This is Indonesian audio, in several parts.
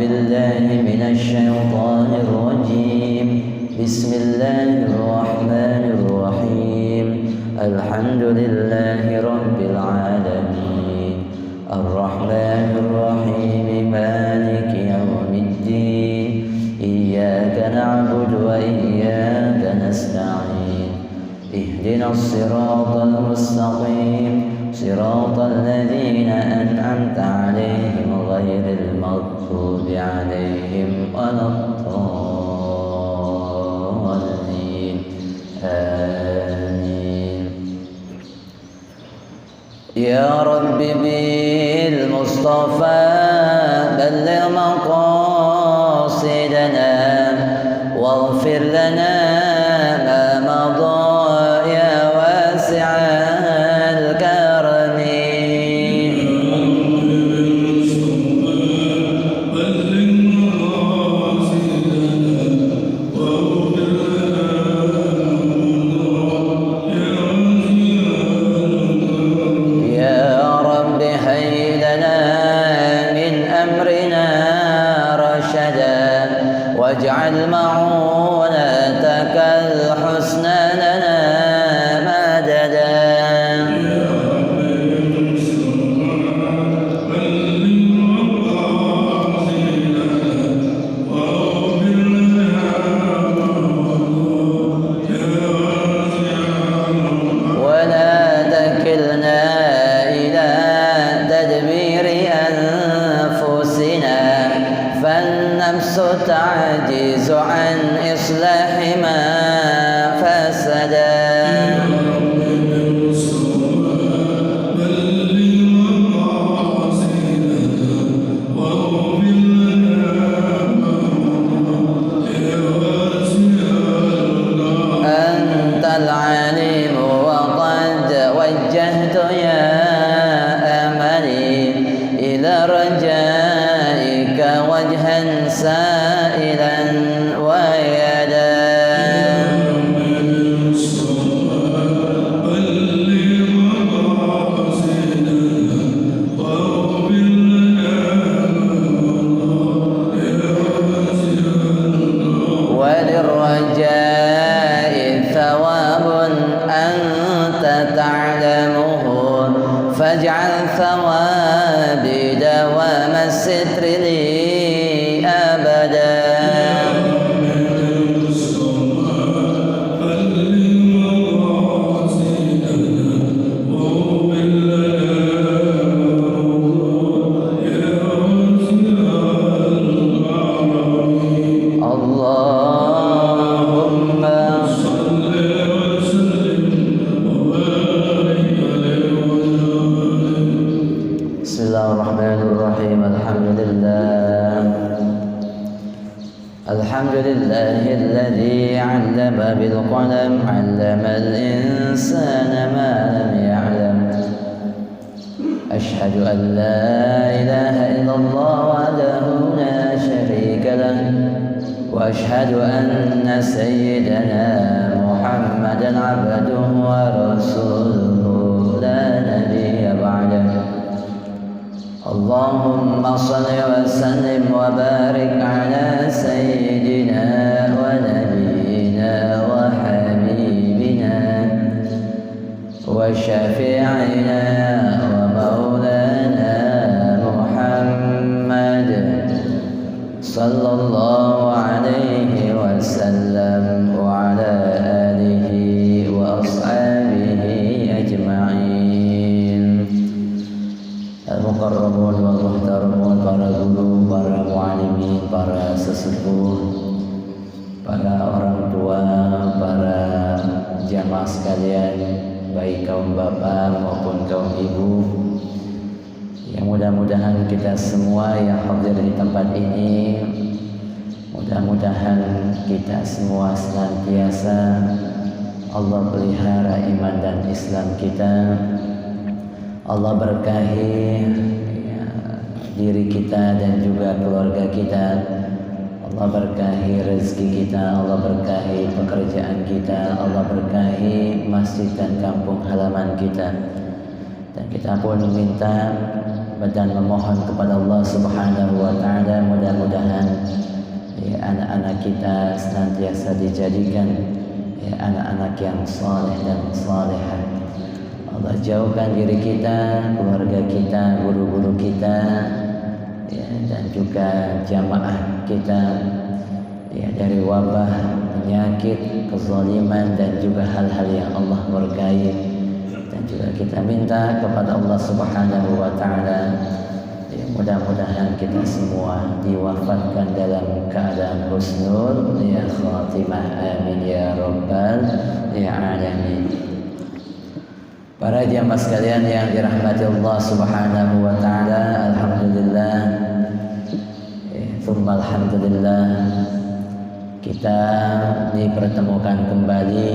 بالله من الشيطان الرجيم بسم الله الرحمن الرحيم الحمد لله رب العالمين الرحمن الرحيم مالك يوم الدين إياك نعبد وإياك نستعين اهدنا الصراط المستقيم صراط الذين أنعمت عليهم غير المغضوب عليهم ولا الضالين آمين. يا رب بالمصطفى بلغ مقاصدنا واغفر لنا ما مضى يا واسع الكرم. يا رب هيئ لنا من أمرنا رشدا واجعل معونتك الحسنى لنا مددا. ولا تكلنا إلى تدبير أنفسنا فالنفس تعجز عن إصلاح ما فسدا. أنت العليم وقد وجهت يا أملي إلى رجائك وجها سائلا ويدا. وللرجاء ثواب أنت تعلمه فاجعل ثوابي دوام الستر لي أبدا. اللهم بسم الله الرحمن الرحيم الحمد لله الذي علم بالقلم علم الإنسان ما لم يعلم. أشهد أن لا إله إلا الله وحده لا شريك له وأشهد أن سيدنا محمدا عبده ورسوله لا نبي بعده. اللهم صل وسلم وبارك على سيدنا ونبينا وحبيبنا وشفيعنا ومولانا محمد صلى الله عليه وسلم وعلى آله وأصحابه أجمعين. Al-Muqarrabun wal Muhtaramun, para guru, para muallimin, para sesepuh, para orang tua, para jamaah sekalian, baik kaum bapak maupun kaum ibu, yang mudah-mudahan kita semua yang hadir di tempat ini, mudah-mudahan kita semua senantiasa Allah pelihara iman dan Islam kita. Allah berkahi diri kita dan juga keluarga kita. Allah berkahi rezeki kita, Allah berkahi pekerjaan kita, Allah berkahi masjid dan kampung halaman kita. Dan kita pun meminta dan memohon kepada Allah Subhanahu wa taala mudah-mudahan kita senantiasa dijadikan ya, anak-anak yang saleh dan salehah. Allah jauhkan diri kita, keluarga kita, guru-guru kita ya, dan juga jamaah kita ya, dari wabah, penyakit, kezaliman dan juga hal-hal yang Allah murkai. Dan juga kita minta kepada Allah Subhanahu wa taala ya, mudah-mudahan kita semua diwafatkan dalam keadaan husnul ya khatimah, amin ya rabbal ya alamin. Para jamaah sekalian yang dirahmati Allah Subhanahu wa taala, alhamdulillah tsumma alhamdulillah kita dipertemukan kembali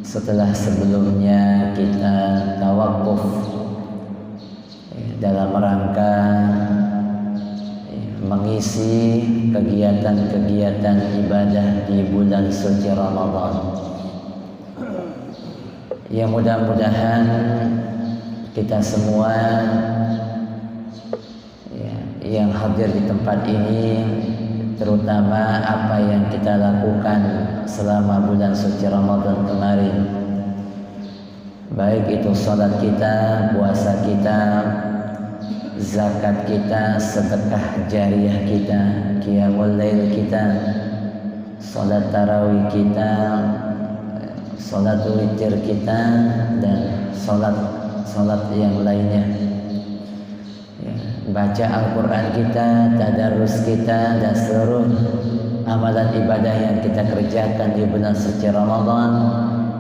setelah sebelumnya kita tawakuf dalam rangka mengisi kegiatan-kegiatan ibadah di bulan suci Ramadan. Ya mudah-mudahan kita semua ya, yang hadir di tempat ini, terutama apa yang kita lakukan selama bulan suci Ramadan kemarin, baik itu salat kita, puasa kita, zakat kita, sedekah jariah kita, qiyamul lail kita, salat tarawih kita, salat witir kita, dan salat yang lainnya ya, baca Al-Quran kita, tadarus kita, dan seluruh amalan ibadah yang kita kerjakan di bulan suci Ramadan,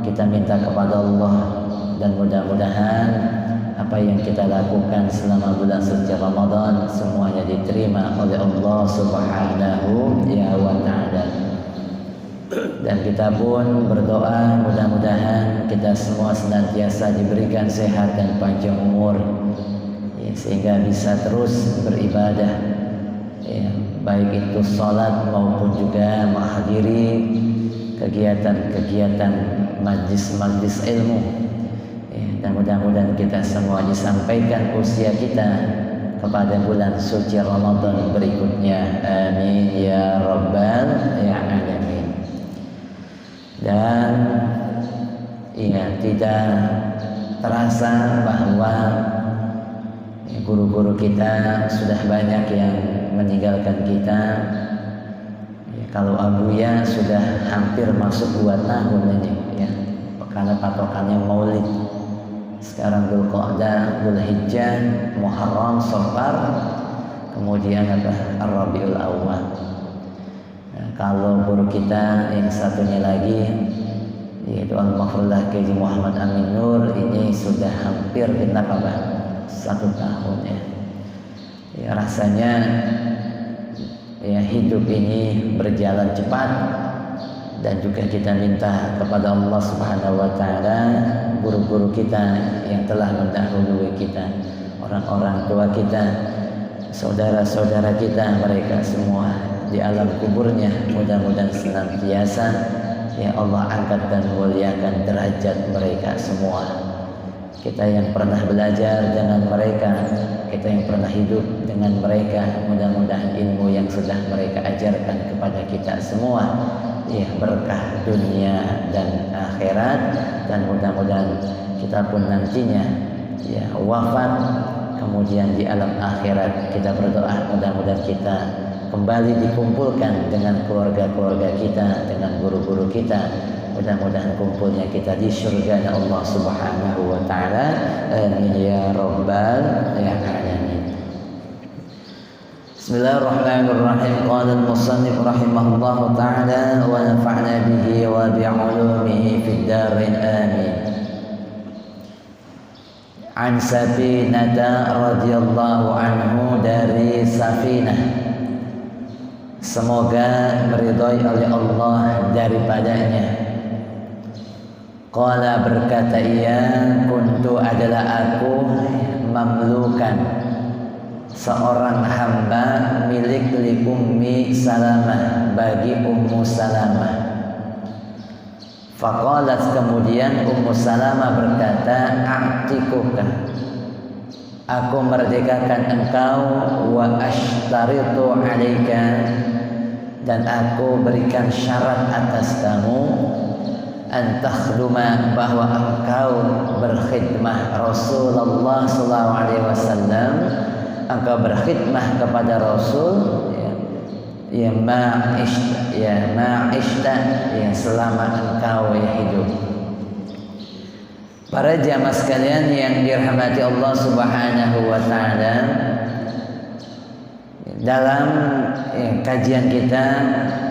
kita minta kepada Allah dan mudah-mudahan apa yang kita lakukan selama bulan suci Ramadan semuanya diterima oleh Allah Subhanahu wa ta'ala. Dan kita pun berdoa mudah-mudahan kita semua senantiasa diberikan sehat dan panjang umur ya, sehingga bisa terus beribadah ya, baik itu salat maupun juga menghadiri kegiatan-kegiatan majlis-majlis ilmu ya, dan mudah-mudahan kita semua disampaikan usia kita kepada bulan suci Ramadan berikutnya, amin ya rabbal ya alamin. Dan ya, tidak terasa bahwa guru-guru kita sudah banyak yang meninggalkan kita ya, kalau Abuya sudah hampir masuk 2 tahun ini ya, karena patokannya Maulid. Sekarang Dzulqa'dah, Dzulhijjah, Muharram, Safar, kemudian Rabiul Awwal. Kalau guru kita yang satunya lagi yaitu Al-Maghfurullah Kiai Muhammad Amin Nur, ini sudah hampir genap 1 tahun ya. Ya rasanya ya hidup ini berjalan cepat, dan juga kita minta kepada Allah Subhanahu wa taala guru-guru kita yang telah mendahului kita, orang-orang tua kita, saudara-saudara kita, mereka semua di alam kuburnya mudah-mudahan senantiasa ya Allah angkat dan muliakan derajat mereka semua. Kita yang pernah belajar dengan mereka, kita yang pernah hidup dengan mereka, mudah-mudahan ilmu yang sudah mereka ajarkan kepada kita semua ya berkah dunia dan akhirat. Dan mudah-mudahan kita pun nantinya ya wafat, kemudian di alam akhirat kita berdoa mudah-mudahan kita kembali dikumpulkan dengan keluarga-keluarga kita, dengan guru-guru kita. Mudah-mudahan kumpulnya kita di surga Allah Subhanahu wa taala, amin ya rabbal ya alamin. Bismillahirrahmanirrahim. Qala al-musannif rahimahullahu taala wa nafa'na bihi wa bi'ulumihi fid darin amin. An Safinah radhiyallahu anhu, dari Safinah, semoga meridhai oleh Allah daripadanya. Qala, berkata ia, kuntu adalah aku, mamlukan, seorang hamba milik li Ummi Salamah, bagi Ummu Salamah. Faqalat, kemudian Ummu Salamah berkata, a'tikuka, aku merdekakan engkau, wa ashtaritu alaika, dan aku berikan syarat atas kamu antakhduma, bahwa engkau berkhidmah Rasulullah SAW, engkau berkhidmah kepada Rasul ya ma'ishta ya selama engkau ya hidup. Para jamaah sekalian yang dirahmati Allah Subhanahu wa taala, dalam kajian kita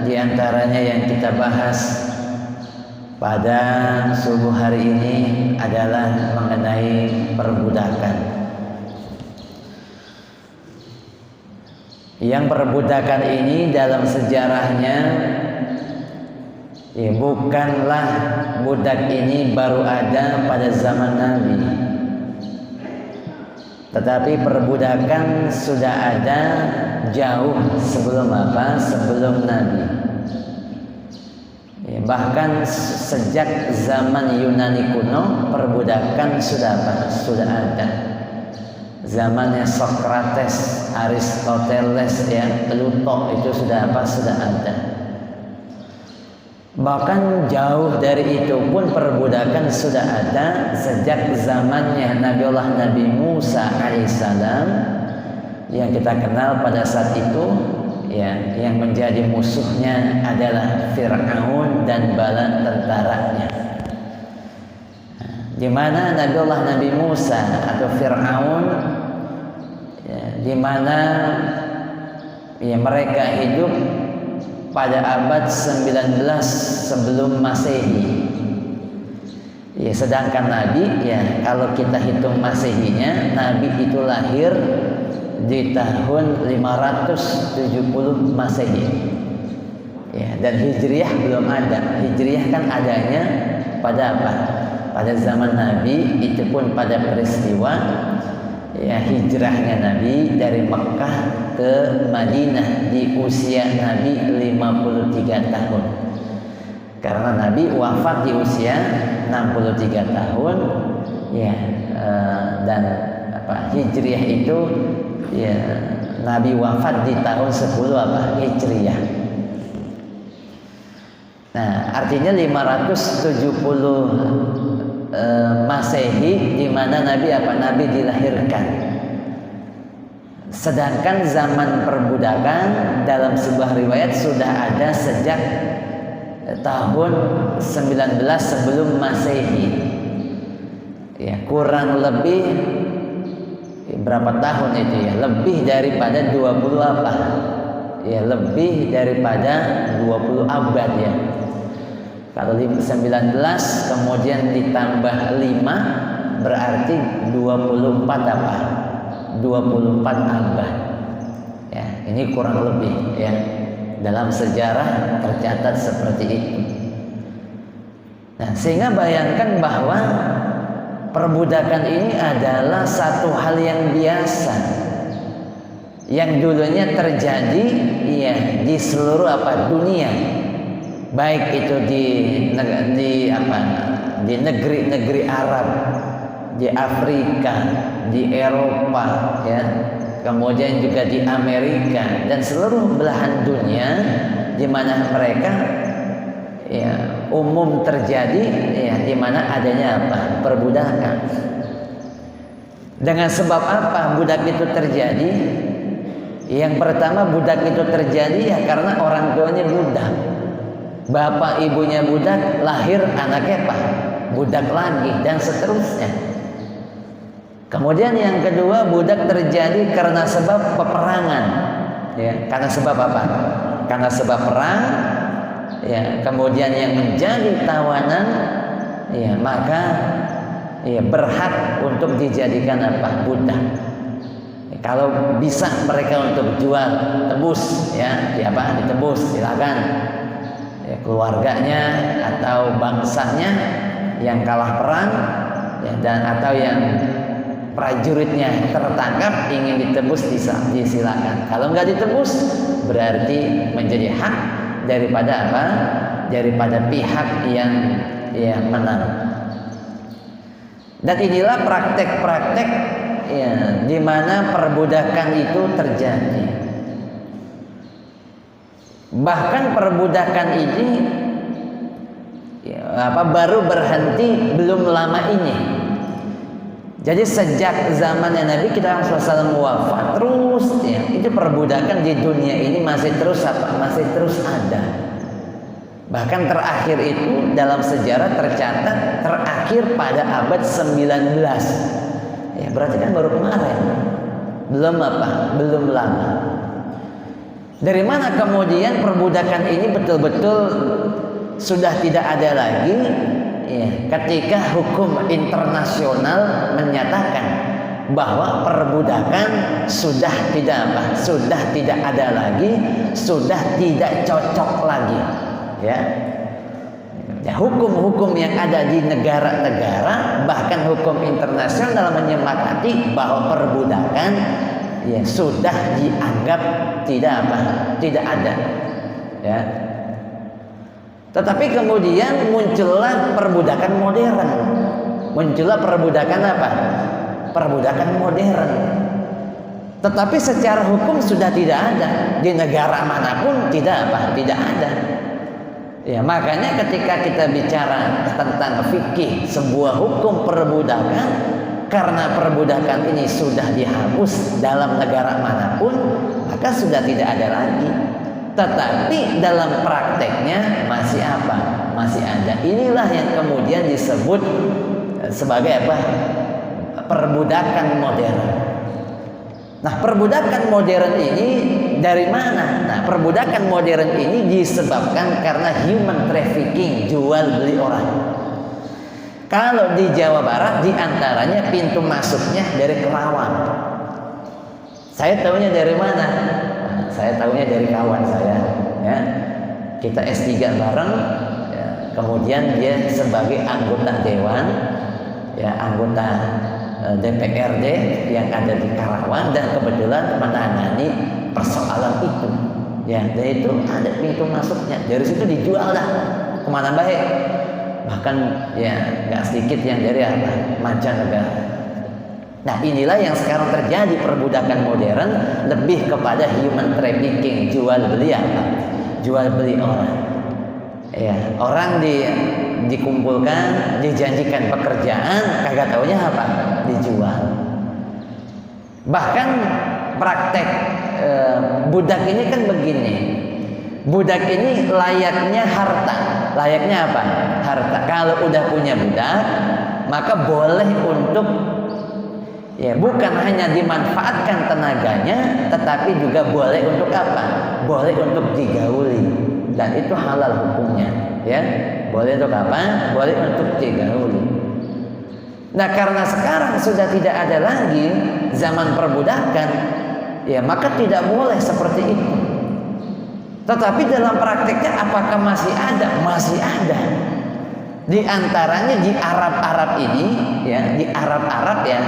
diantaranya yang kita bahas pada subuh hari ini adalah mengenai perbudakan. Yang perbudakan ini dalam sejarahnya bukanlah budak ini baru ada pada zaman Nabi, tetapi perbudakan sudah ada jauh sebelum apa? Sebelum Nabi. Bahkan sejak zaman Yunani kuno perbudakan sudah apa? Sudah ada. Zamannya Socrates, Aristoteles, Plato itu sudah apa? Sudah ada. Bahkan jauh dari itu pun perbudakan sudah ada sejak zamannya Nabi Musa alaihissalam, yang kita kenal pada saat itu yang menjadi musuhnya adalah Fir'aun dan bala tentaranya. Di mana Nabi Musa atau Fir'aun di mana mereka hidup pada abad 19 sebelum Masehi. Sedangkan Nabi kalau kita hitung Masehinya, Nabi itu lahir di tahun 570 Masehi. Dan Hijriah belum ada. Hijriah kan adanya pada apa? Pada zaman Nabi, itu pun pada peristiwa hijrahnya Nabi dari Mekah ke Madinah di usia Nabi 53 tahun. Karena Nabi wafat di usia 63 tahun dan Hijriah itu Nabi wafat di tahun 10 Hijriah. Nah, artinya 570 Masehi di mana Nabi dilahirkan. Sedangkan zaman perbudakan dalam sebuah riwayat sudah ada sejak tahun 19 sebelum Masehi. Kurang lebih berapa tahun itu lebih daripada 20 apa? Lebih daripada 20 abad Kalau 19 kemudian ditambah 5 berarti 24 apa? 24 abad. Ini kurang lebih dalam sejarah tercatat seperti itu. Nah, sehingga bayangkan bahwa perbudakan ini adalah satu hal yang biasa yang dulunya terjadi di seluruh dunia. Baik itu di negeri-negeri Arab, di Afrika, di Eropa, kemudian juga di Amerika dan seluruh belahan dunia, di mana mereka umum terjadi di mana adanya perbudakan. Dengan sebab apa budak itu terjadi? Yang pertama, budak itu terjadi karena orang tuanya budak. Bapak ibunya budak, lahir anaknya budak lagi, dan seterusnya. Kemudian yang kedua, budak terjadi karena sebab peperangan. Karena sebab apa? Karena sebab perang. Kemudian yang menjadi tawanan, maka berhak untuk dijadikan budak. Kalau bisa mereka untuk jual, tebus ditebus, silakan. Keluarganya atau bangsanya yang kalah perang dan atau yang prajuritnya tertangkap ingin ditebus disilakan. Kalau nggak ditebus berarti menjadi hak daripada daripada pihak yang menang. Dan inilah praktek-praktek di mana perbudakan itu terjadi. Bahkan perbudakan ini baru berhenti belum lama ini. Jadi sejak zamannya Nabi kita SAW wafat terus ya, itu perbudakan di dunia ini masih terus ada. Bahkan terakhir itu dalam sejarah tercatat terakhir pada abad 19. Ya berarti kan baru kemarin. Belum lama. Dari mana kemudian perbudakan ini betul-betul sudah tidak ada lagi? Ya, ketika hukum internasional menyatakan bahwa perbudakan sudah tidak ada lagi, sudah tidak cocok lagi, ya. Hukum-hukum yang ada di negara-negara, bahkan hukum internasional menyepakati bahwa perbudakan ya sudah dianggap tidak ada, ya. Tetapi kemudian muncullah perbudakan modern. Muncullah perbudakan apa? Perbudakan modern. Tetapi secara hukum sudah tidak ada. Di negara manapun tidak ada. Ya, makanya ketika kita bicara tentang fikih sebuah hukum perbudakan, karena perbudakan ini sudah dihapus dalam negara manapun, maka sudah tidak ada lagi. Tetapi dalam prakteknya masih ada. Inilah yang kemudian disebut sebagai perbudakan modern. Nah, perbudakan modern ini dari mana? Nah, perbudakan modern ini disebabkan karena human trafficking, jual beli orang. Kalau di Jawa Barat diantaranya pintu masuknya dari Kerawang. Saya tahunya dari mana? Saya tahunya dari kawan saya, ya. Kita S3 bareng, ya. Kemudian dia sebagai anggota dewan, ya, anggota DPRD yang ada di Karawang dan kebetulan menangani persoalan itu, ya. Dan itu ada pintu masuknya, dari situ dijual dah kemana baik, bahkan ya nggak sedikit yang dari mancanegara. Nah, inilah yang sekarang terjadi perbudakan modern, lebih kepada human trafficking, jual beli orang. Ya, orang dikumpulkan, dijanjikan pekerjaan, kagak taunya apa? Dijual. Bahkan praktek budak ini kan begini. Budak ini layaknya harta. Layaknya apa? Harta. Kalau udah punya budak, maka boleh untuk ya, bukan hanya dimanfaatkan tenaganya, tetapi juga boleh untuk apa? Boleh untuk digauli, dan itu halal hukumnya, ya. Boleh untuk apa? Boleh untuk digauli. Nah, karena sekarang sudah tidak ada lagi zaman perbudakan, ya, maka tidak boleh seperti itu. Tetapi dalam prakteknya apakah masih ada? Masih ada. Di antaranya di Arab ini, ya, di Arab ya.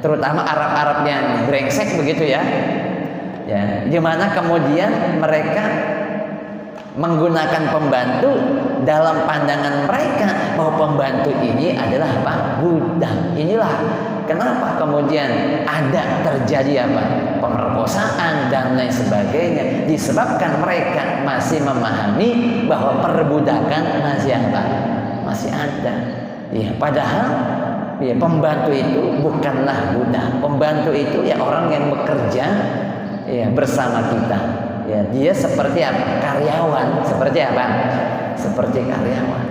Terutama Arab yang brengsek begitu ya, ya, di mana kemudian mereka menggunakan pembantu dalam pandangan mereka bahwa pembantu ini adalah apa? Budak. Inilah kenapa kemudian ada terjadi pemerkosaan dan lain sebagainya, disebabkan mereka masih memahami bahwa perbudakan masih ada. Ya, padahal ya, pembantu itu bukanlah budak. Pembantu itu ya orang yang bekerja ya bersama kita. Ya, dia seperti apa? Karyawan. Seperti apa? Seperti karyawan.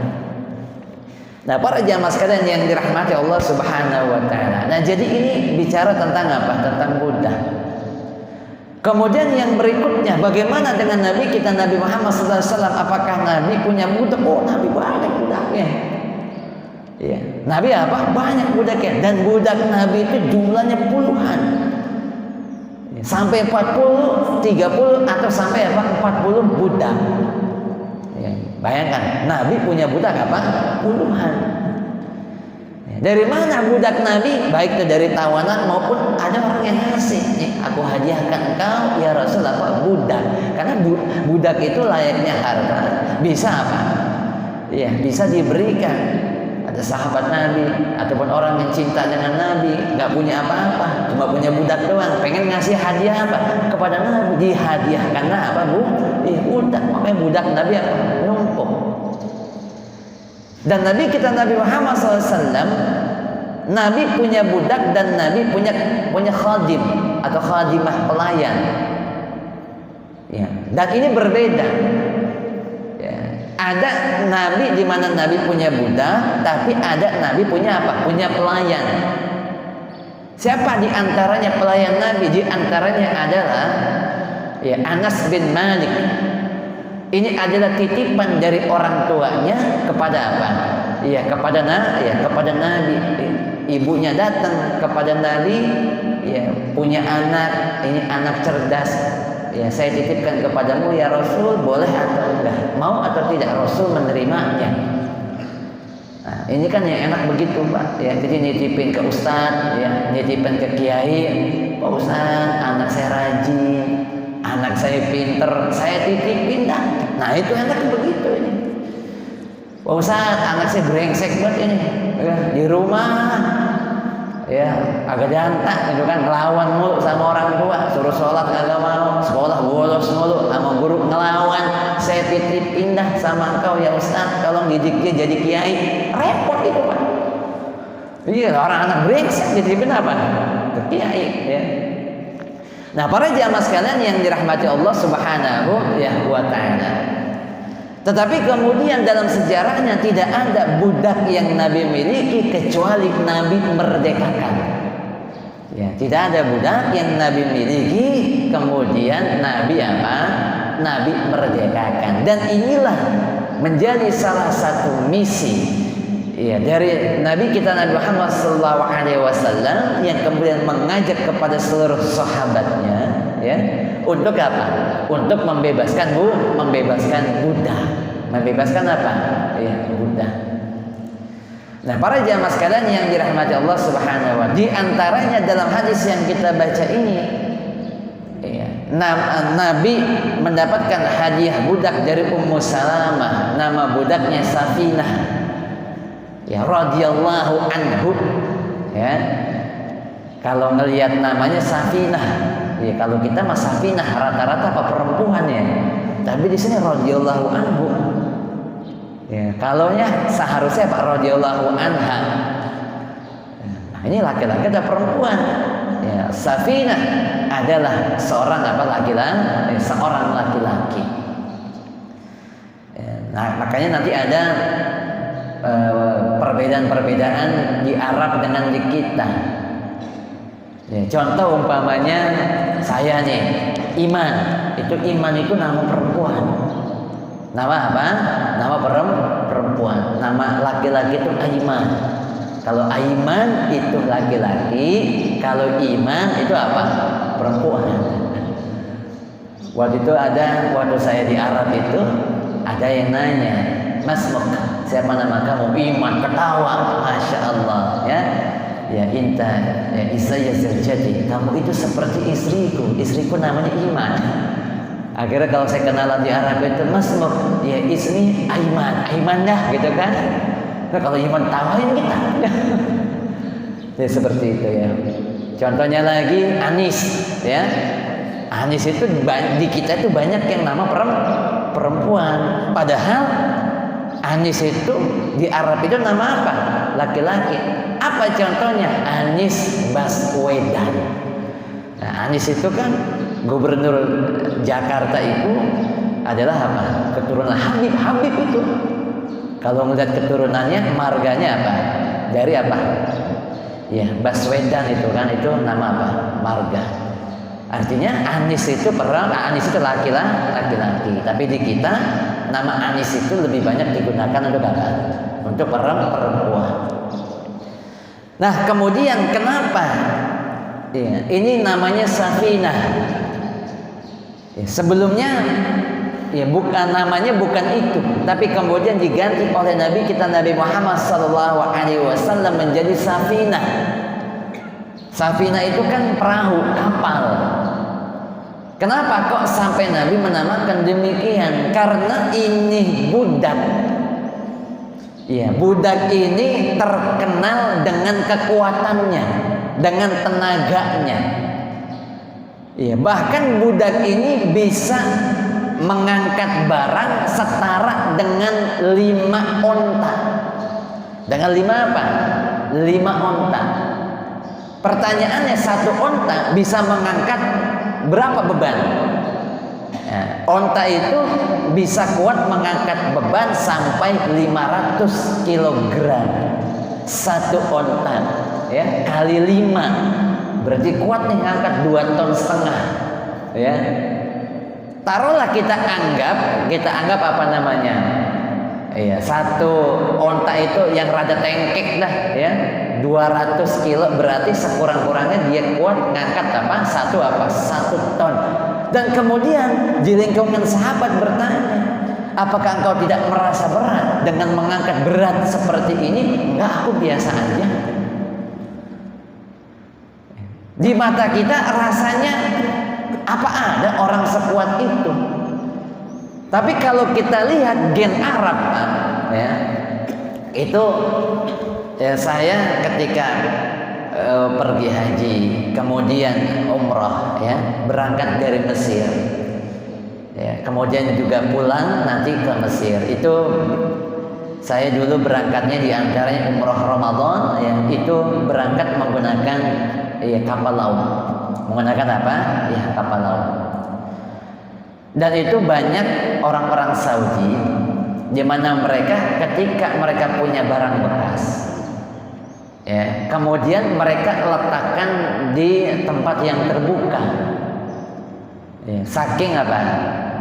Nah, para jamaah sekalian yang dirahmati Allah Subhanahu wa taala. Nah, jadi ini bicara tentang apa? Tentang budak. Kemudian yang berikutnya, bagaimana dengan Nabi kita, Nabi Muhammad SAW? Apakah Nabi punya budak? Oh, Nabi banyak budaknya. Ya, Nabi banyak budaknya, dan budak Nabi itu jumlahnya puluhan, sampai 40, 30 atau sampai 40 budak. Ya, bayangkan Nabi punya budak puluhan. Ya, dari mana budak Nabi? Baik itu dari tawanan maupun ada orang yang ngasih. Aku hadiahkan engkau ya Rasul budak, karena budak itu layaknya harta, bisa Ya, bisa diberikan. ada sahabat Nabi ataupun orang yang cinta dengan Nabi, nggak punya apa-apa, cuma punya budak doang, pengen ngasih hadiah apa kepada Nabi, dihadiahkan apa bu? Budak, makanya budak Nabi apa? Numpuk. Dan Nabi kita Nabi Muhammad SAW, Nabi punya budak dan Nabi punya khadim atau khadimah, pelayan. Ya, dan ini berbeda. Ya, ada Nabi di mana Nabi punya budak, tapi ada Nabi punya apa? Punya pelayan. Siapa di antaranya pelayan Nabi? Di antaranya adalah ya Anas bin Malik. Ini adalah titipan dari orang tuanya kepada apa? Ya kepada Nabi. Ibunya datang kepada Nabi, ya punya anak, ini anak cerdas. Ya saya titipkan kepadamu ya Rasul, boleh atau enggak? Mau atau tidak? Rasul menerimanya. Nah, ini kan yang enak begitu Pak. Ya, jadi nitipin ke Ustadz, ya, nitipin ke Kiai. Pak Ustadz, anak saya rajin, anak saya pinter, saya titipin dah. Nah itu enak begitu ini. Pak Ustadz, anak saya brengsek banget ini, ya, di rumah, ya agak jantak gitu kan, ngelawan mulu sama orang tua, suruh sholat kagak mau, sekolah bolos mulu, sama guru ngelawan. Saya titip pindah sama engkau ya Ustadz, tolong didik dia jadi kiai. Repot itu Pak. Iya, orang anak brengsek dititipin apa? Ke kiai, ya. Nah, para jamaah sekalian yang dirahmati Allah Subhanahu wa taala. Tetapi kemudian dalam sejarahnya tidak ada budak yang Nabi miliki kecuali Nabi merdekakan. Ya, tidak ada budak yang Nabi miliki kemudian Nabi apa? Nabi merdekakan. Dan inilah menjadi salah satu misi ya dari Nabi kita Nabi Muhammad SAW yang kemudian mengajak kepada seluruh sahabatnya ya untuk apa? Untuk membebaskan budak. Membebaskan apa? Ya, budak. Nah, para jamaah sekalian yang dirahmati Allah Subhanahu wa taala, di antaranya dalam hadis yang kita baca ini ya, Nabi mendapatkan hadiah budak dari Ummu Salamah, nama budaknya Safinah. Ya, radhiyallahu anhu. Ya. Kalau ngelihat namanya Safinah, ya kalau kita mah Safinah rata-rata apa perempuan ya. Tapi di sini radhiyallahu anhu. Ya, kalaunya seharusnya Pak radhiyallahu anha. Nah, ini laki-laki atau perempuan? Ya, Safinah adalah seorang apa laki-laki, seorang laki-laki. Ya, nah, makanya nanti ada perbedaan-perbedaan di Arab dengan di kita. Ya, contoh umpamanya saya nih, Iman. Iman itu nama perempuan. Nama apa? Nama perempuan. Nama laki-laki itu Aiman. Kalau Aiman itu laki-laki, kalau Iman itu apa? Perempuan. Waktu saya di Arab itu ada yang nanya, Mas Mok, siapa nama kamu? Iman. Ketawa, Masya Allah ya. Ya inta ya Isaya Zerjadi, kamu itu seperti istriku namanya Iman. Akhirnya kalau saya kenalan di Arab itu, Mas Mok, ya ismi Aiman dah gitu kan. Nah, kalau Iman tawain kita. Ya seperti itu ya. Contohnya lagi Anis ya. Anis itu di kita itu banyak yang nama perempuan. Padahal Anis itu di Arab itu nama apa? Laki-laki. Apa contohnya? Anies Baswedan. Nah, Anies itu kan gubernur Jakarta itu adalah apa? Keturunan Habib itu. Kalau melihat keturunannya, marganya apa? Dari apa? Ya, Baswedan itu kan, itu nama apa? Marga. Artinya Anies itu laki-laki. Tapi di kita nama Anies itu lebih banyak digunakan untuk apa? Untuk perempuan. Nah, kemudian kenapa? Ya, ini namanya Safinah. Ya, sebelumnya ya namanya bukan itu, tapi kemudian diganti oleh Nabi kita Nabi Muhammad SAW menjadi Safinah. Safinah itu kan perahu, kapal. Kenapa kok sampai Nabi menamakan demikian? Karena ini budak Ya, budak ini terkenal dengan kekuatannya, dengan tenaganya. Ya, bahkan budak ini bisa mengangkat barang setara dengan 5 onta. Dengan 5 apa? 5 onta. Pertanyaannya, 1 onta bisa mengangkat berapa beban? Ya, onta itu bisa kuat mengangkat beban sampai 500 kg. 1 onta, ya, kali 5 berarti kuat nih, ngangkat 2,5 ton, ya. Taruhlah kita anggap apa namanya? Iya, 1 onta itu yang rada tengkek dah, ya. 200 kilo berarti sekurang-kurangnya dia kuat ngangkat apa? 1 ton. Dan kemudian di lingkungan sahabat bertanya, apakah engkau tidak merasa berat dengan mengangkat berat seperti ini? Enggak, aku biasa aja. Di mata kita rasanya apa ada orang sekuat itu? Tapi kalau kita lihat gen Arab, ya, itu ya, saya ketika pergi haji, kemudian umrah, ya, berangkat dari Mesir, ya, kemudian juga pulang nanti ke Mesir. Itu saya dulu berangkatnya di antaranya umrah Ramadan, ya, itu berangkat menggunakan, ya, kapal laut. Menggunakan apa? Ya, kapal laut. Dan itu banyak orang-orang Saudi di mana mereka ketika mereka punya barang bekas, ya, kemudian mereka letakkan di tempat yang terbuka. Ya, saking apa?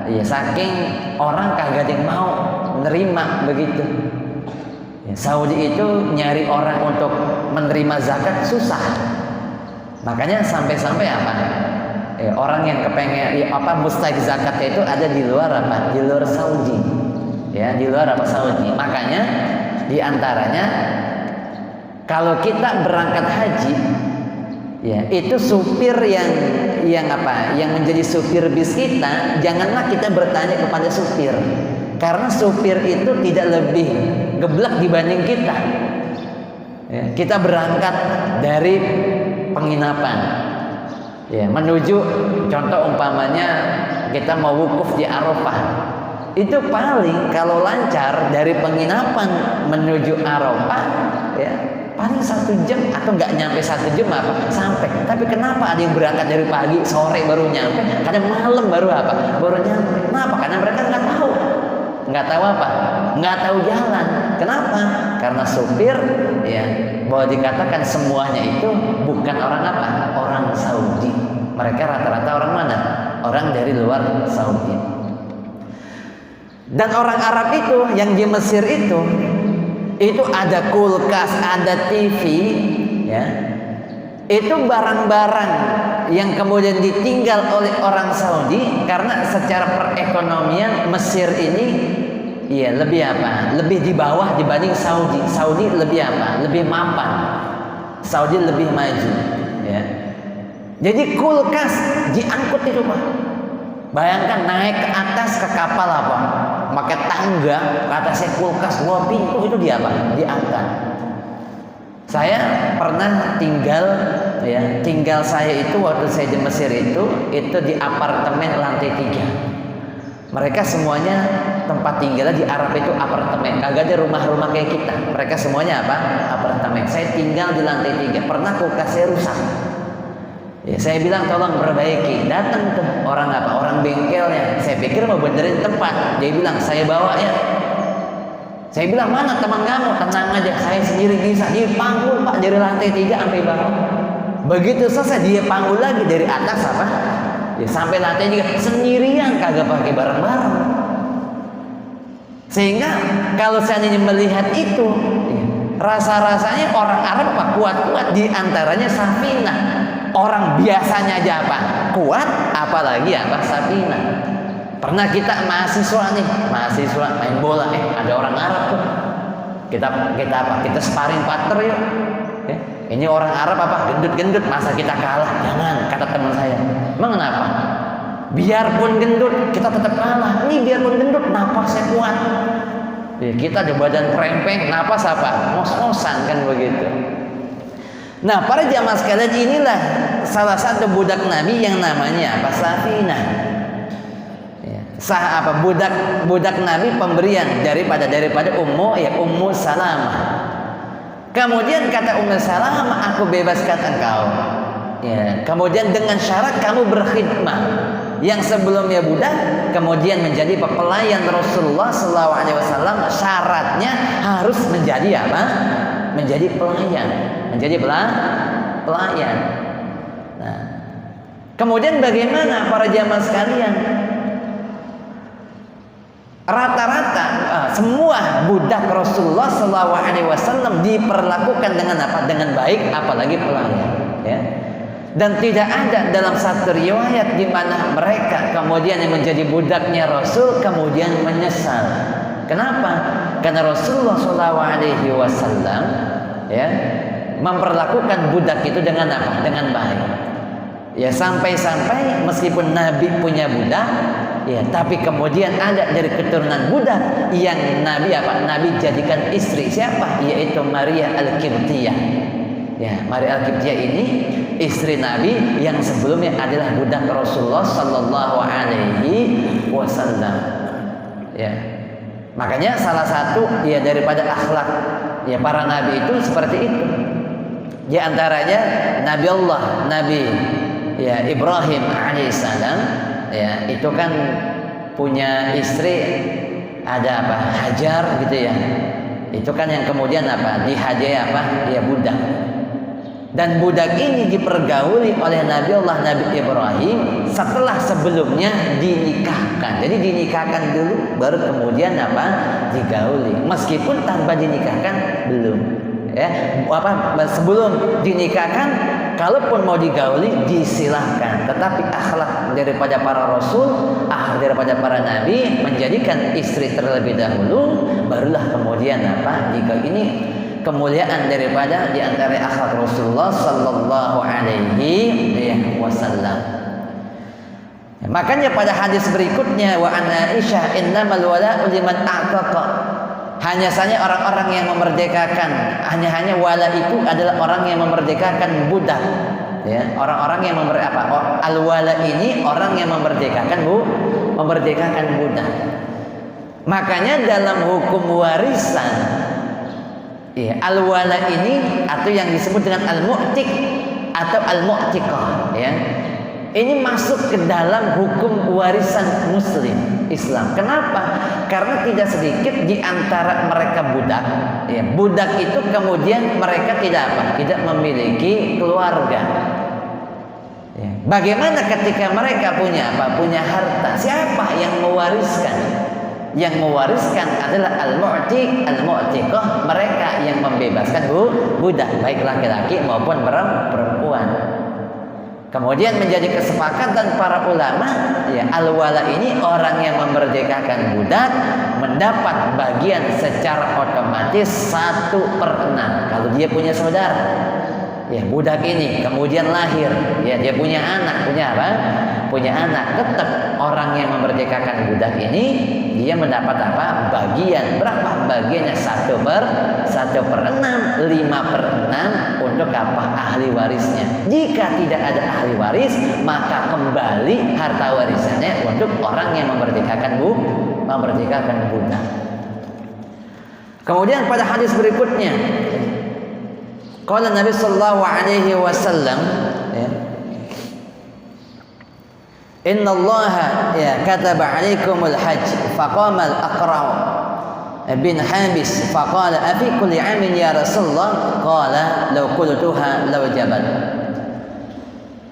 Ya, saking orang kagak ada yang mau nerima begitu. Ya, Saudi itu nyari orang untuk menerima zakat susah. Makanya sampai-sampai apa? Ya, orang yang kepengen, ya, apa, mustahik zakat itu ada di luar apa? Di luar Saudi. Ya, di luar apa? Saudi. Makanya di antaranya kalau kita berangkat haji, ya, itu supir yang apa? Yang menjadi supir bis kita, janganlah kita bertanya kepada supir. Karena supir itu tidak lebih geblek dibanding kita. Ya, kita berangkat dari penginapan, ya, menuju, contoh umpamanya kita mau wukuf di Arafah, itu paling kalau lancar dari penginapan menuju Arafah, ya, paling 1 jam atau nggak nyampe 1 jam apa sampai. Tapi kenapa ada yang berangkat dari pagi, sore baru nyampe, kadang malam baru apa? Baru nyampe. Kenapa? Karena mereka nggak tahu apa? Nggak tahu jalan. Kenapa? Karena supir, ya, bahwa dikatakan semuanya itu bukan orang apa? Orang Saudi. Mereka rata-rata orang mana? Orang dari luar Saudi. Dan orang Arab itu yang di Mesir itu ada kulkas, ada TV, ya. Itu barang-barang yang kemudian ditinggal oleh orang Saudi karena secara perekonomian Mesir ini, iya, lebih apa? Lebih di bawah dibanding Saudi. Saudi lebih apa? Lebih mapan. Saudi lebih maju, ya. Jadi kulkas diangkut itu, Pak. Bayangkan naik ke atas ke kapal apa? Pakai tangga, ke atasnya kulkas 2 pintu itu dia apa? Diangkat. Saya pernah tinggal saya itu waktu saya di Mesir itu di apartemen lantai 3. Mereka semuanya tempat tinggalnya di Arab itu apartemen, kagak ada rumah-rumah kayak kita. Mereka semuanya apa? Apartemen. Saya tinggal di lantai 3. Pernah kulkas saya rusak. Ya, saya bilang tolong perbaiki. Datang tuh orang apa? Orang bengkelnya. Saya pikir mau benerin tempat. Dia bilang saya bawa ya. Saya bilang mana teman kamu? Tenang aja, saya sendiri bisa. Dia panggul, Pak, dari lantai 3 sampai bawah. Begitu selesai dia panggul lagi dari atas apa? Ya, sampai lantai 3 sendirian, kagak pakai bareng-bareng. Sehingga kalau seandainya melihat itu, ya, rasa-rasanya orang Arab apa? Kuat-kuat, di antaranya Safinah. Orang biasanya aja apa? Kuat, apalagi apa? Safinah. Pernah kita mahasiswa main bola, ada orang Arab tuh. Kita apa? Kita sparring partner yuk. Ini orang Arab apa? Gendut-gendut, masa kita kalah? Jangan, kata teman saya. Emang kenapa? Biarpun gendut, kita tetap kalah. Ini biarpun gendut, napasnya kuat. Ya, kita ada badan krempeng, napas apa? Ngos-ngosan kan begitu. Nah, para jamaah sekalian, inilah salah satu budak Nabi yang namanya apa? Safinah. Ya, budak Nabi pemberian daripada Ummu Salamah. Kemudian kata Ummu Salamah, aku bebaskan engkau. Ya, kemudian dengan syarat kamu berkhidmat. Yang sebelumnya budak, kemudian menjadi pelayan Rasulullah SAW. Syaratnya harus menjadi apa? Menjadi pelayan, pelayan. Nah, kemudian bagaimana para jamaah sekalian? Rata-rata semua budak Rasulullah SAW diperlakukan dengan apa? Dengan baik, apalagi pelayan. Ya. Dan tidak ada dalam satu riwayat di mana mereka kemudian yang menjadi budaknya Rasul kemudian menyesal. Kenapa? Karena Rasulullah SAW ya memperlakukan budak itu dengan apa? Dengan baik. Ya, sampai-sampai meskipun Nabi punya budak, ya, tapi kemudian ada dari keturunan budak yang Nabi jadikan istri. Siapa? Yaitu Maria Al-Qibtiyah. Ya, Maria Al-Qibtiyah ini istri Nabi yang sebelumnya adalah budak Rasulullah sallallahu alaihi wasallam. Ya. Makanya salah satu ya daripada akhlak ya para nabi itu seperti itu. Di antaranya Nabi ya Ibrahim alaihissalam ya itu kan punya istri ada apa? Hajar gitu ya. Itu kan yang kemudian apa? Dihadiahi apa? Ya budak. Dan budak ini dipergauli oleh Nabi Ibrahim setelah sebelumnya dinikahkan. Jadi dinikahkan dulu baru kemudian apa? Digauli. Meskipun tanpa dinikahkan belum. Ya, sebelum dinikahkan kalaupun mau digauli disilahkan. Tetapi akhlak daripada para rasul, daripada para nabi menjadikan istri terlebih dahulu barulah kemudian apa? Digauli. Ini kemuliaan daripada di antara akhlak Rasulullah sallallahu alaihi wasallam. Makanya pada hadis berikutnya wa an Aisyah innamal wala'u liman a'taqa. Hanya saja orang-orang yang memerdekakan, hanya wala itu adalah orang yang memerdekakan budak. Ya, orang-orang yang al-wala ini orang yang memerdekakan budak. Makanya dalam hukum warisan ya, al-wala ini atau yang disebut dengan al-mu'tik atau al-mu'tiqah ya. Ini masuk ke dalam hukum warisan muslim Islam. Kenapa? Karena tidak sedikit di antara mereka budak ya. Budak itu kemudian mereka tidak memiliki keluarga. Ya. Bagaimana ketika mereka punya harta? Siapa yang mewariskan? Yang mewariskan adalah al-mu'tiq, al-mu'tiqah, mereka yang membebaskan budak, baik laki-laki maupun perempuan. Kemudian menjadi kesepakatan para ulama, ya al-wala ini orang yang memerdekakan budak mendapat bagian secara otomatis 1/6 kalau dia punya saudara. Ya, budak ini kemudian lahir, ya dia punya anak, punya anak, tetap orang yang memerdekakan budak ini dia mendapat apa? Bagian. Berapa bagiannya? 1/6, 5/6 untuk apa? Ahli warisnya. Jika tidak ada ahli waris, maka kembali harta warisannya untuk orang yang memerdekakan budak. Kemudian pada hadis berikutnya, qala Nabi sallallahu alaihi wasallam ya, Inna Allah ya kataba alaikumul hajj faqama al-Aqra' bin Habis faqala afi kulli 'amin ya Rasulullah qala law qultuha law jabat.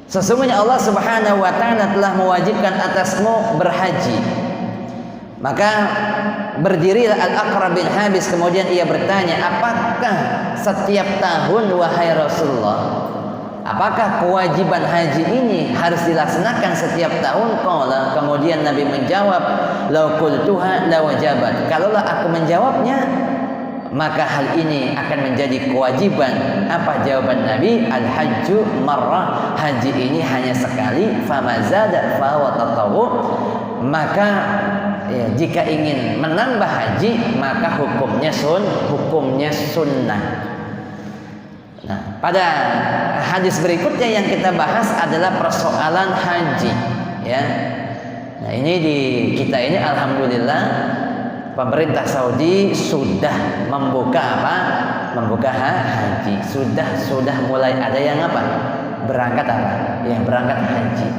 Sesungguhnya Allah Subhanahu wa taala telah mewajibkan atasmu berhaji. Maka berdirilah Al-Aqra' bin Habis kemudian ia bertanya, apakah setiap tahun wahai Rasulullah? Apakah kewajiban haji ini harus dilaksanakan setiap tahun? Qala, kemudian Nabi menjawab, "Lau qultuha la wajabat." Kalaulah aku menjawabnya, maka hal ini akan menjadi kewajiban. Apa jawaban Nabi? Al-hajju marrah. Haji ini hanya sekali, famazada fa huwa tatawwu. maka ya, jika ingin menambah haji maka hukumnya sunnah. Nah, pada hadis berikutnya yang kita bahas adalah persoalan haji, ya. Nah, ini di kita ini alhamdulillah pemerintah Saudi sudah membuka haji. Sudah mulai ada yang berangkat berangkat haji.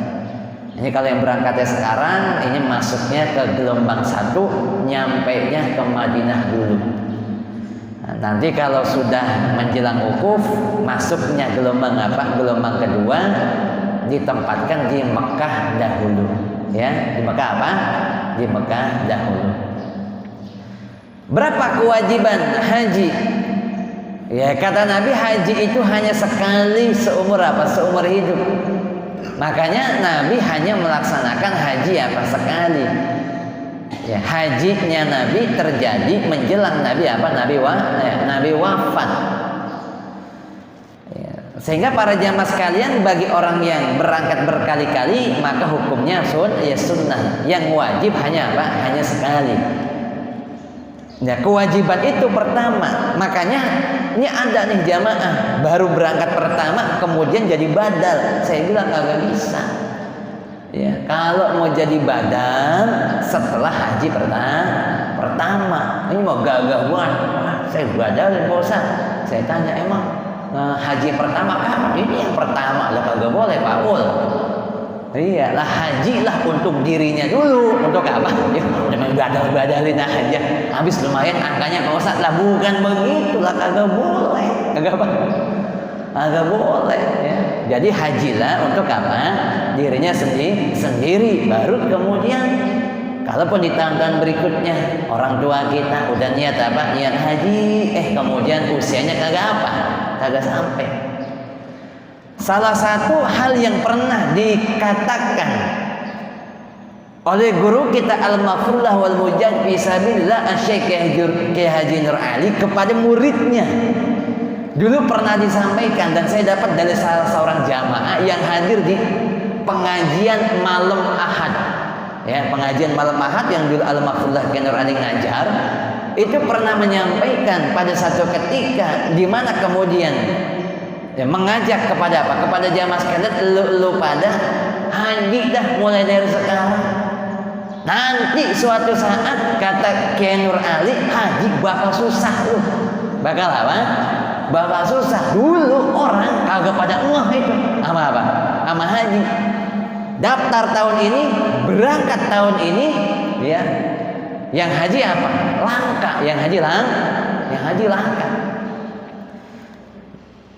Ini kalau yang berangkatnya sekarang ini masuknya ke gelombang 1, nyampainya ke Madinah dulu. Nah, nanti kalau sudah menjelang wukuf, masuknya gelombang gelombang kedua, ditempatkan di Mekah dahulu, ya. Di Mekah di Mekah dahulu. Berapa kewajiban haji? Ya, kata Nabi, haji itu hanya sekali seumur hidup. Makanya Nabi hanya melaksanakan haji sekali. Ya, hajinya Nabi terjadi menjelang Nabi wafat. Ya, sehingga para jamaah sekalian, bagi orang yang berangkat berkali-kali maka hukumnya sunnah. Yang wajib hanya sekali. Nah, kewajiban itu pertama. Makanya ini ada nih jamaah baru berangkat pertama kemudian jadi badal. Saya bilang kagak bisa. Ya, kalau mau jadi badal setelah haji pertama. Ini mau gagah buat saya badalin Pak Ustaz. Saya tanya, emang haji pertama kapan? Ini yang pertama. Lah kagak boleh Pak Ul. Iya lah, hajilah untuk dirinya dulu. Untuk apa? Ya, badalin aja. Habis lumayan angkanya Pak Ustaz. Lah bukan begitu lah, kagak boleh. Kagak boleh, ya. Jadi hajilah untuk dirinya sendiri. Baru kemudian kalaupun di tahun-tahun berikutnya orang tua kita udah niat haji, kemudian usianya kagak sampai. Salah satu hal yang pernah dikatakan oleh guru kita Al-Mafrullah wal Mujad fi sabilillah Syekh Kiai Haji Nur Ali kepada muridnya, dulu pernah disampaikan, dan saya dapat dari salah seorang jamaah yang hadir di pengajian malam Ahad. Ya, pengajian malam Ahad yang dulu Al-Mafrullah Kiai Nur Ali ngajar, itu pernah menyampaikan pada satu ketika di mana kemudian mengajak kepada jamaah sekalian, lu pada haji dah mulai dari sekarang. Nanti suatu saat kata Kiai Nur Ali, haji bakal susah lu. Bakal susah. Dulu orang kagak pada itu sama haji. Daftar tahun ini, berangkat tahun ini, ya. Yang haji langka. Yang haji langka.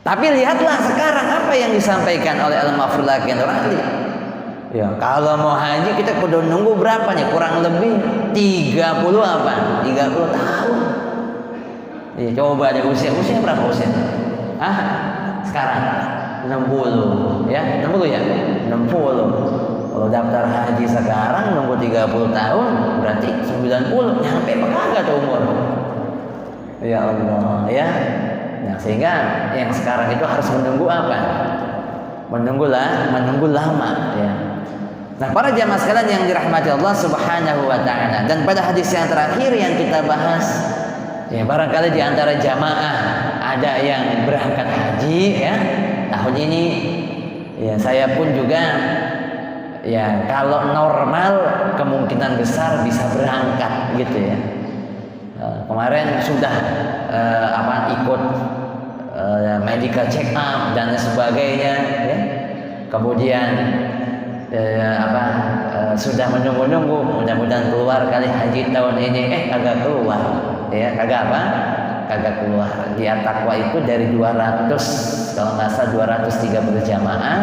Tapi lihatlah sekarang apa yang disampaikan oleh Al-Mafrullah Kiai Nur Ali. Ya, kalau mau haji kita kudu nunggu berapa nih? Kurang lebih 30 tahun. Ya, coba ada usia berapa usia? Sekarang 60, ya. 60 ya? 60. Kalau daftar haji sekarang nunggu 30 tahun, berarti 90. Nyampe kagak tuh umur. Ya Allah, ya. Nah, sehingga yang sekarang itu harus menunggu menunggu lama, ya. Nah, para jamaah sekalian yang dirahmati Allah Subhanahu wa taala, dan pada hadis yang terakhir yang kita bahas, ya, barangkali di antara jamaah ada yang berangkat haji, ya, tahun ini. Ya, saya pun juga, ya, kalau normal kemungkinan besar bisa berangkat gitu, ya. Kemarin sudah ikut medical check up dan sebagainya, ya. Kemudian sudah menunggu, mudah-mudahan keluar kali haji tahun ini. Kagak keluar, ya. Kagak keluar. Di At-Taqwa itu dari 200, kalau nggak salah 230 jamaah,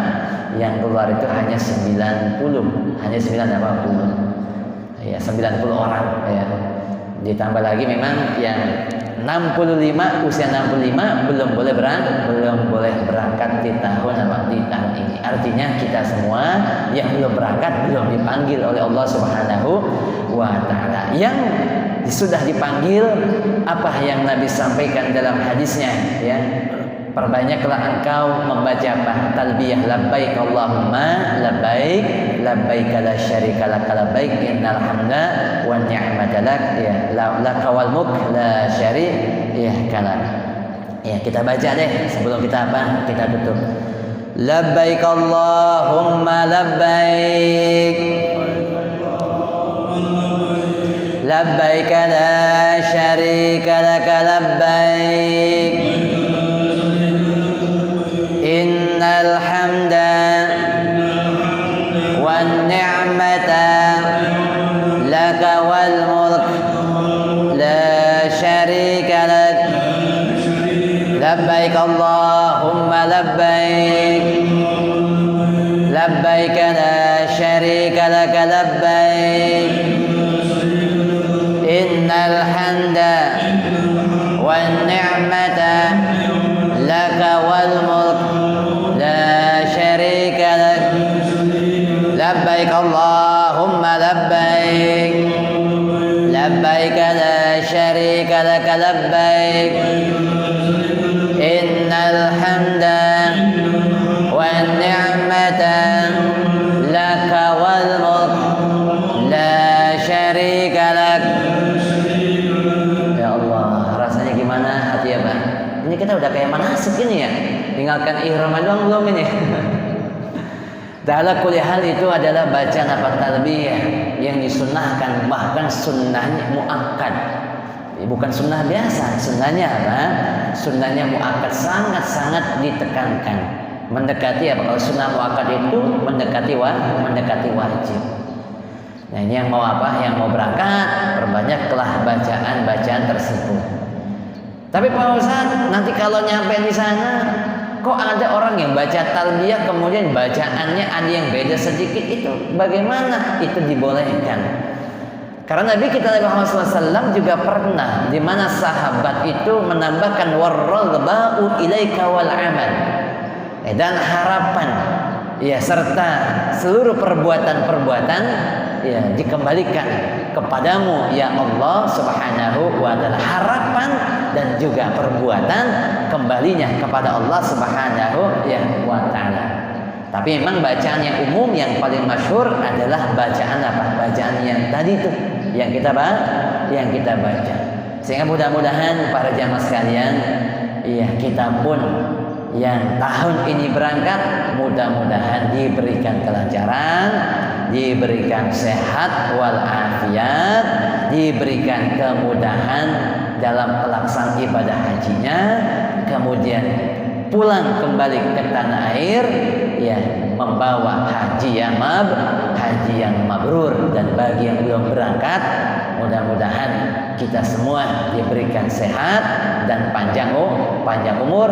yang keluar itu hanya 90, hanya 90, ya, 90 orang, ya. Ditambah lagi memang yang 65, usia 65 belum boleh berangkat di tahun ini. Artinya kita semua yang belum berangkat belum dipanggil oleh Allah Subhanahu wa taala. Yang sudah dipanggil, apa yang Nabi sampaikan dalam hadisnya, ya. perbanyaklah engkau membaca apa? Talbiyah, labbaik Allahumma labbaik, labbaik la syarika lak labbaik, innal hamda wan ni'mata lak, ya laka wal mulk la syarika lak. Ya, kita baca deh sebelum kita apa? Kita tutup. Labbaik Allahumma labbaik, labbaik la syarika lak labbaik, innal hamda wan ni'mata laka wal mulk la syarika lak. Labbaik Allahumma labbaik, labbaik la syarika lak labbaik, innal hamda wan ni'mata laka wal mulk la syarika lak. Labbaik Allahumma labbaik, labbaik la syarika lak labbaik, innal hamda wan ni'mata laka wal mulk la syarika lak. Ya Allah, rasanya gimana hati ya Bang? Ini kita udah kayak manasik ini ya, tinggalkan ihram doang belum ini. Dalam kuliah hal itu adalah bacaan apa talbiyah yang disunnahkan, bahkan sunnahnya muakkad. Bukan sunnah biasa, sunnahnya apa? Sunnahnya muakkad, sangat-sangat ditekankan. Mendekati apa? Kalau sunnah muakkad itu mendekati wajib. Nah ini yang mau apa? Yang mau berangkat, perbanyaklah bacaan-bacaan tersebut. Tapi Pak Ustaz, nanti kalau nyampe di sana, kok ada orang yang baca talbiyah kemudian bacaannya ada yang beda sedikit, itu bagaimana? Itu dibolehkan. Karena Nabi kita Muhammad SAW juga pernah di mana sahabat itu menambahkan warraghba'u ilaika wal amal, dan harapan ya serta seluruh perbuatan-perbuatan ya dikembalikan kepadamu ya Allah Subhanahu wa taala. Harapan dan juga perbuatan kembalinya kepada Allah Subhanahu wa taala. Tapi memang bacaan yang umum yang paling masyhur adalah bacaan apa? Bacaan yang tadi itu yang kita baca. Sehingga mudah-mudahan para jamaah sekalian, ya kita pun yang tahun ini berangkat mudah-mudahan diberikan kelancaran, diberikan sehat walafiat, diberikan kemudahan dalam pelaksanaan ibadah hajinya, kemudian pulang kembali ke tanah air ya membawa haji yang mabrur. Dan bagi yang belum berangkat, mudah-mudahan kita semua diberikan sehat dan panjang umur,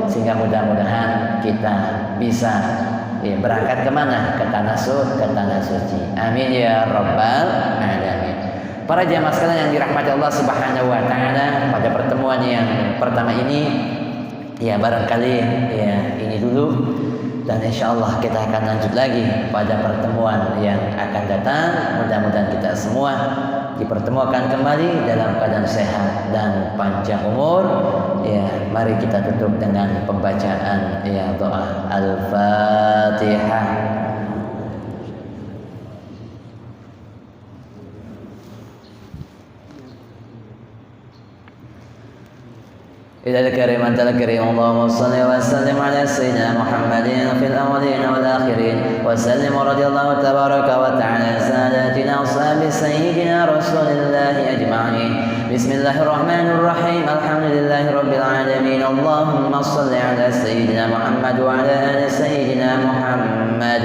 sehingga mudah-mudahan kita bisa ya, berangkat kemana? Ke tanah suci. Amin ya rabbal alamin. Para jamaah sekalian yang dirahmati Allah Subhanahu wa taala, pada pertemuan yang pertama ini ya barangkali ya ini dulu, dan insya Allah kita akan lanjut lagi pada pertemuan yang akan datang. Mudah-mudahan kita semua dipertemukan kembali dalam keadaan sehat dan panjang umur. Ya, mari kita tutup dengan pembacaan ya doa Al-Fatihah. إلى الكريم أنت الكريم اللهم صل وسلم على سيدنا محمد في الأولين والآخرين وسلم رضي الله تبارك وتعالى ساداتنا أصحاب سيدنا رسول الله أجمعين. بسم الله الرحمن الرحيم الحمد لله رب العالمين اللهم صل على سيدنا محمد وعلى آل سيدنا محمد.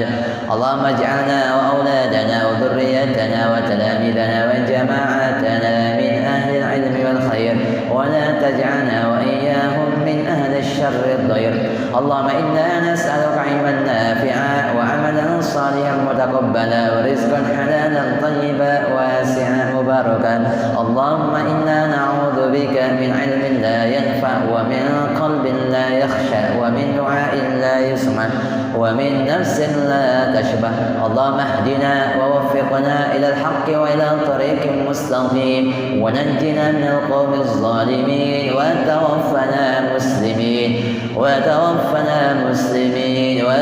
اللهم اجعلنا وأولادنا وذريتنا وتلاميذنا وجماعتنا من أهل العلم والخير ولا تجعلنا وإياهم من أهل الشر الضير. اللهم إنا نسألك علما نافعا وعملا صالحا متقبلا ورزقا حلالا طيبا واسعا مباركا. اللهم إنا نعوذ بك من علم لا ينفع ومن قلب لا يخشى ومن دعاء لا يسمع ومن نفس لا تشبع اللهم اهدنا ووفقنا إلى الحق وإلى طريق مستقيم ونجنا من القوم الظالمين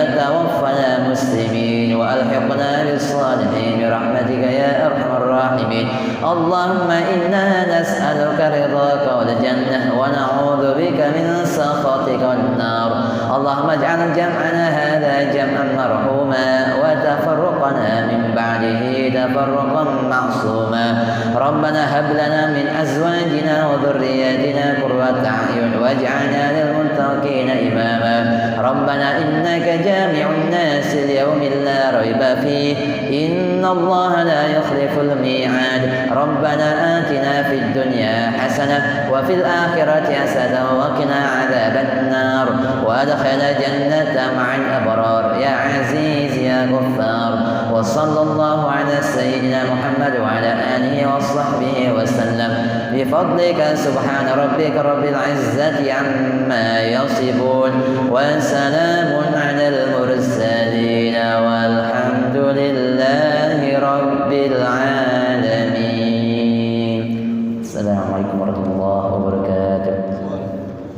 وتوفنا مسلمين وألحقنا بالصالحين برحمتك يا أرحم الراحمين اللهم إنا نسألك رضاك والجنة ونعوذ بك من سخطك والنار اللهم اجعل جمعنا هذا جمعا مرحوما وتفرقنا من بعده تفرقا معصوما ربنا هب لنا من أزواجنا وذرياتنا قرة أعين واجعلنا للمتقين إماما ربنا إنك جامع الناس ليوم لا ريب فيه إن الله لا يخلف الميعاد ربنا آتنا في الدنيا حسنة وفي الآخرة حسنة وقنا عذاب النار وأدخلنا جنة مع الأبرار يا عزيز يا غفار وصلى الله على سيدنا محمد وعلى آله وصحبه وسلم بفضلك سبحان ربك رب العزة عما يصفون وسلام